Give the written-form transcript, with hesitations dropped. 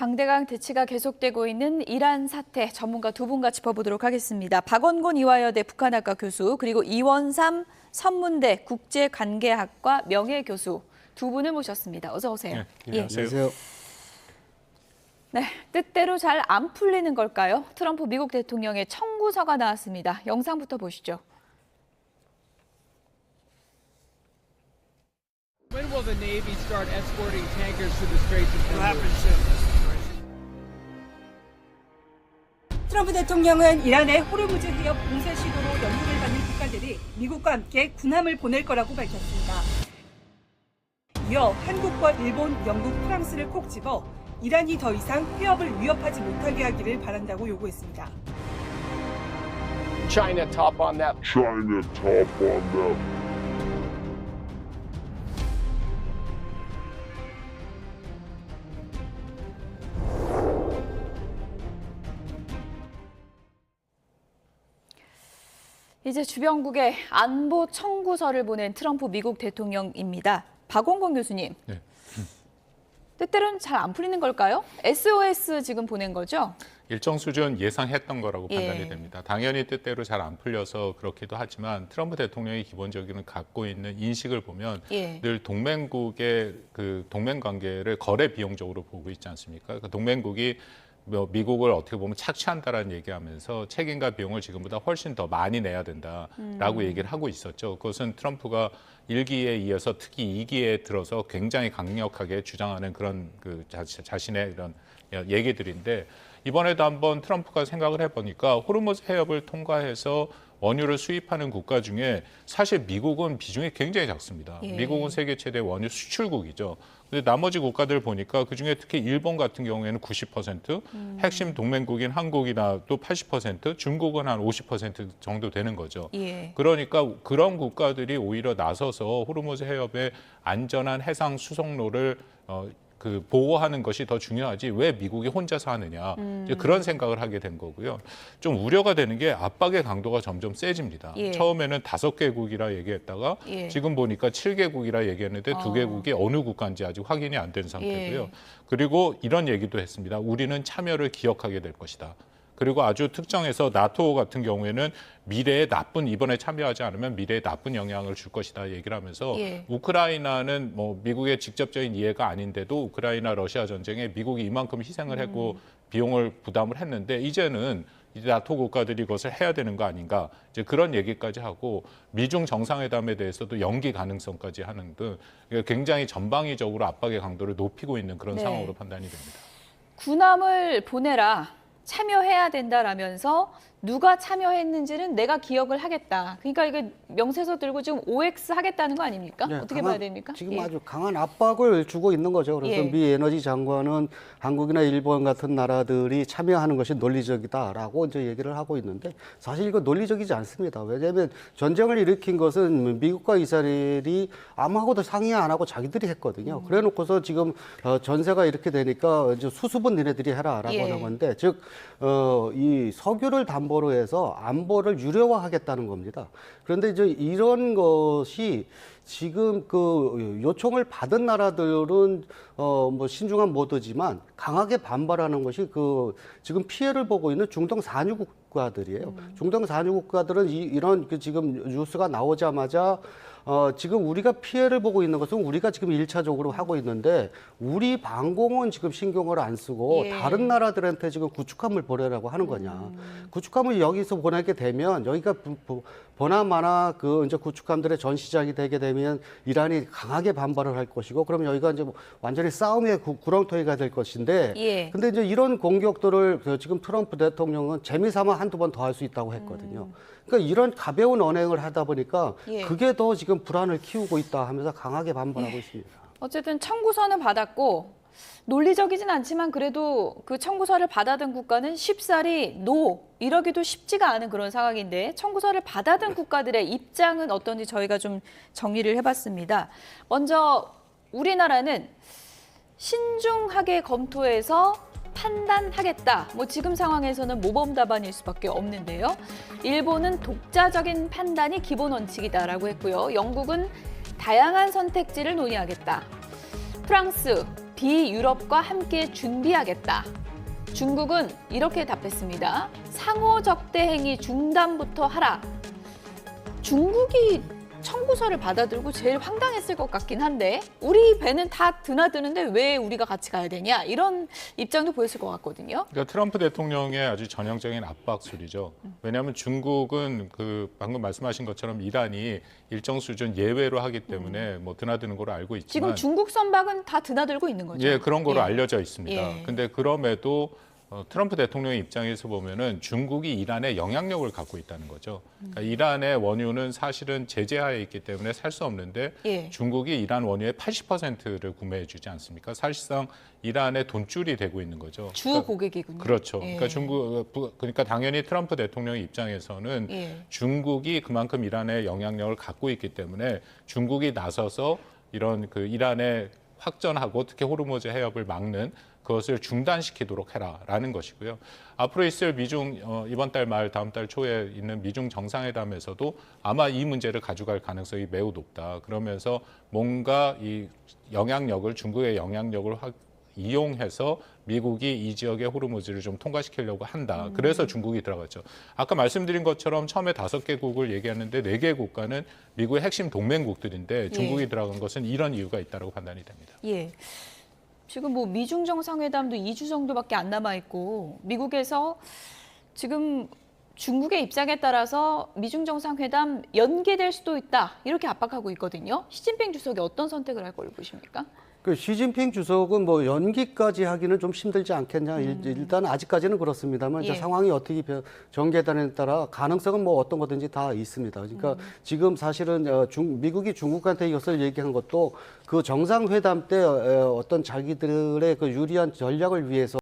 강대강 대치가 계속되고 있는 이란 사태 전문가 두 분과 짚어보도록 하겠습니다. 박원곤 이화여대 북한학과 교수 그리고 이원삼 선문대 국제관계학과 명예교수 두 분을 모셨습니다. 어서 오세요. 네, 안녕하세요. 네, 뜻대로 잘 안 풀리는 걸까요? 트럼프 미국 대통령의 청구서가 나왔습니다. 영상부터 보시죠. When will the Navy start escorting tankers through the Straits of Hormuz? 트럼프 대통령은 이란의 호르무즈 해협 봉쇄 시도로 연루를 받는 국가들이 미국과 함께 군함을 보낼 거라고 밝혔습니다. 이어 한국과 일본, 영국, 프랑스를 콕 집어 이란이 더 이상 해협을 위협하지 못하게 하기를 바란다고 요구했습니다. China top on that. 이제 주변국에 안보 청구서를 보낸 트럼프 미국 대통령입니다. 박원곤 교수님. 네. 뜻대로는 잘 안 풀리는 걸까요? SOS 지금 보낸 거죠? 일정 수준 예상했던 거라고 예. 판단이 됩니다. 당연히 뜻대로 잘 안 풀려서 그렇기도 하지만 트럼프 대통령이 기본적으로 갖고 있는 인식을 보면 예. 늘 동맹국의 그 동맹 관계를 거래 비용적으로 보고 있지 않습니까? 그 동맹국이 미국을 어떻게 보면 착취한다라는 얘기하면서 책임과 비용을 지금보다 훨씬 더 많이 내야 된다라고 얘기를 하고 있었죠. 그것은 트럼프가 1기에 이어서 특히 2기에 들어서 굉장히 강력하게 주장하는 그런 그 자신의 이런 얘기들인데 이번에도 한번 트럼프가 생각을 해보니까 호르무즈 해협을 통과해서 원유를 수입하는 국가 중에 사실 미국은 비중이 굉장히 작습니다. 예. 미국은 세계 최대 원유 수출국이죠. 근데 나머지 국가들 보니까 그중에 특히 일본 같은 경우에는 90%, 핵심 동맹국인 한국이나 또 80%, 중국은 한 50% 정도 되는 거죠. 예. 그러니까 그런 국가들이 오히려 나서서 호르무즈 해협의 안전한 해상 수송로를 그 보호하는 것이 더 중요하지 왜 미국이 혼자서 하느냐 이제 그런 생각을 하게 된 거고요. 좀 우려가 되는 게 압박의 강도가 점점 세집니다. 예. 처음에는 5개국이라 얘기했다가 예. 지금 보니까 7개국이라 얘기했는데 2개국이 어느 국가인지 아직 확인이 안 된 상태고요. 예. 그리고 이런 얘기도 했습니다. 우리는 참여를 기억하게 될 것이다. 그리고 아주 특정해서 나토 같은 경우에는 미래에 이번에 참여하지 않으면 미래에 나쁜 영향을 줄 것이다 얘기를 하면서 예. 우크라이나는 뭐 미국의 직접적인 이해가 아닌데도 우크라이나 러시아 전쟁에 미국이 이만큼 희생을 했고 비용을 부담을 했는데 이제는 이제 나토 국가들이 그것을 해야 되는 거 아닌가 이제 그런 얘기까지 하고 미중 정상회담에 대해서도 연기 가능성까지 하는 등 굉장히 전방위적으로 압박의 강도를 높이고 있는 그런 네. 상황으로 판단이 됩니다. 군함을 보내라. 참여해야 된다라면서 누가 참여했는지는 내가 기억을 하겠다. 그러니까 이게 명세서 들고 지금 OX 하겠다는 거 아닙니까? 네, 어떻게 봐야 됩니까? 지금 예. 아주 강한 압박을 주고 있는 거죠. 그래서 예. 미 에너지 장관은 한국이나 일본 같은 나라들이 참여하는 것이 논리적이다라고 이제 얘기를 하고 있는데 사실 이거 논리적이지 않습니다. 왜냐하면 전쟁을 일으킨 것은 미국과 이스라엘이 아무하고도 상의 안 하고 자기들이 했거든요. 그래놓고서 지금 전세가 이렇게 되니까 이제 수습은 니네들이 해라라고 예. 하는 건데 즉 이 석유를 담보로 해서 안보를 유료화하겠다는 겁니다. 그런데 이제 이런 것이 지금 그 요청을 받은 나라들은 뭐 신중한 모드지만 강하게 반발하는 것이 그 지금 피해를 보고 있는 중동 산유 국가들이에요. 중동 산유 국가들은 이런 그 지금 뉴스가 나오자마자 지금 우리가 피해를 보고 있는 것은 우리가 지금 1차적으로 하고 있는데 우리 방공은 지금 신경을 안 쓰고 예. 다른 나라들한테 지금 구축함을 보내라고 하는 거냐. 구축함을 여기서 보내게 되면 여기가 보나마나 그 이제 구축함들의 전 시작이 되게 되면 이란이 강하게 반발을 할 것이고 그러면 여기가 이제 완전히 싸움의 구렁텅이가 될 것인데 예. 근데 이제 이런 공격들을 지금 트럼프 대통령은 재미삼아 한두 번 더 할 수 있다고 했거든요. 그러니까 이런 가벼운 언행을 하다 보니까 예. 그게 더 지금 불안을 키우고 있다 하면서 강하게 반발하고 있습니다. 어쨌든 청구서는 받았고 논리적이진 않지만 그래도 그 청구서를 받아든 국가는 쉽사리 노 이러기도 쉽지가 않은 그런 상황인데 청구서를 받아든 국가들의 입장은 어떤지 저희가 좀 정리를 해봤습니다. 먼저 우리나라는 신중하게 검토해서 판단하겠다. 뭐 지금 상황에서는 모범 답안일 수밖에 없는데요. 일본은 독자적인 판단이 기본 원칙이다라고 했고요. 영국은 다양한 선택지를 논의하겠다. 프랑스, 비유럽과 함께 준비하겠다. 중국은 이렇게 답했습니다. 상호 적대 행위 중단부터 하라. 중국이 청구서를 받아들고 제일 황당했을 것 같긴 한데 우리 배는 다 드나드는데 왜 우리가 같이 가야 되냐 이런 입장도 보였을 것 같거든요. 그러니까 트럼프 대통령의 아주 전형적인 압박술이죠. 왜냐하면 중국은 그 방금 말씀하신 것처럼 이란이 일정 수준 예외로 하기 때문에 뭐 드나드는 걸로 알고 있지만 지금 중국 선박은 다 드나들고 있는 거죠. 예, 그런 거로 예. 알려져 있습니다. 예. 근데 그럼에도 트럼프 대통령의 입장에서 보면은 중국이 이란에 영향력을 갖고 있다는 거죠. 그러니까 이란의 원유는 사실은 제재하에 있기 때문에 살 수 없는데 예. 중국이 이란 원유의 80%를 구매해 주지 않습니까? 사실상 이란의 돈줄이 되고 있는 거죠. 주 그러니까 고객이군요. 그렇죠. 예. 그러니까 당연히 트럼프 대통령의 입장에서는 예. 중국이 그만큼 이란의 영향력을 갖고 있기 때문에 중국이 나서서 이런 그 이란의 확전하고 특히 호르무즈 해협을 막는 그것을 중단시키도록 해라라는 것이고요. 앞으로 있을 미중 이번 달 말 다음 달 초에 있는 미중 정상회담에서도 아마 이 문제를 가져갈 가능성이 매우 높다. 그러면서 뭔가 이 영향력을 중국의 영향력을 이용해서 미국이 이 지역의 호르무즈를 좀 통과시키려고 한다. 그래서 중국이 들어갔죠. 아까 말씀드린 것처럼 처음에 5개국을 얘기했는데 4개 국가는 미국의 핵심 동맹국들인데 중국이 들어간 것은 이런 이유가 있다고 판단이 됩니다. 예. 지금 뭐 미중 정상회담도 2주 정도밖에 안 남아 있고 미국에서 지금 중국의 입장에 따라서 미중 정상회담 연기될 수도 있다 이렇게 압박하고 있거든요. 시진핑 주석이 어떤 선택을 할 걸로 보십니까? 그 시진핑 주석은 뭐 연기까지 하기는 좀 힘들지 않겠냐. 일단 아직까지는 그렇습니다만 이제 예. 상황이 어떻게 전개되느냐에 따라 가능성은 뭐 어떤 거든지 다 있습니다. 그러니까 지금 사실은 미국이 중국한테 이것을 얘기한 것도 그 정상회담 때 어떤 자기들의 그 유리한 전략을 위해서